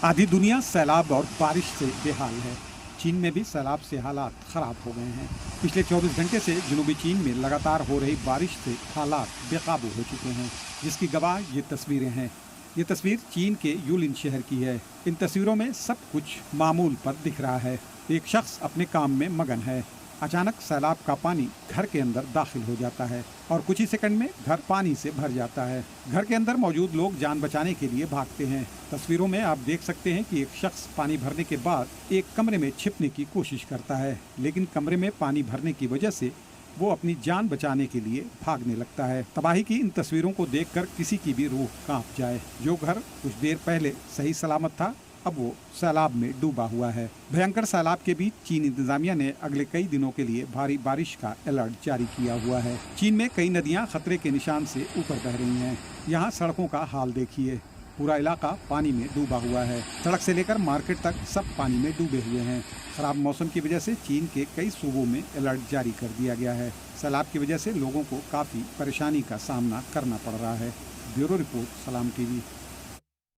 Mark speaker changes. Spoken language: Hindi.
Speaker 1: आधी दुनिया सैलाब और बारिश से बेहाल है। चीन में भी सैलाब से हालात खराब हो गए हैं। पिछले 24 घंटे से जनूबी चीन में लगातार हो रही बारिश से हालात बेकाबू हो चुके हैं, जिसकी गवाह ये तस्वीरें हैं। ये तस्वीर चीन के यूलिन शहर की है। इन तस्वीरों में सब कुछ मामूल पर दिख रहा है। एक शख्स अपने काम में मगन है। अचानक सैलाब का पानी घर के अंदर दाखिल हो जाता है और कुछ ही सेकंड में घर पानी से भर जाता है। घर के अंदर मौजूद लोग जान बचाने के लिए भागते हैं। तस्वीरों में आप देख सकते हैं कि एक शख्स पानी भरने के बाद एक कमरे में छिपने की कोशिश करता है, लेकिन कमरे में पानी भरने की वजह से वो अपनी जान बचाने के लिए भागने लगता है। तबाही की इन तस्वीरों को देखकर किसी की भी रूह कांप जाए। जो घर कुछ देर पहले सही सलामत था, अब वो सैलाब में डूबा हुआ है। भयंकर सैलाब के बीच चीन इंतजामिया ने अगले कई दिनों के लिए भारी बारिश का अलर्ट जारी किया हुआ है। चीन में कई नदियां खतरे के निशान से ऊपर बह रही हैं। यहाँ सड़कों का हाल देखिए, पूरा इलाका पानी में डूबा हुआ है। सड़क से लेकर मार्केट तक सब पानी में डूबे हुए हैं। खराब मौसम की वजह से चीन के कई सूबों में अलर्ट जारी कर दिया गया है। सैलाब की वजह से लोगों को काफ़ी परेशानी का सामना करना पड़ रहा है। ब्यूरो रिपोर्ट, सलाम टीवी।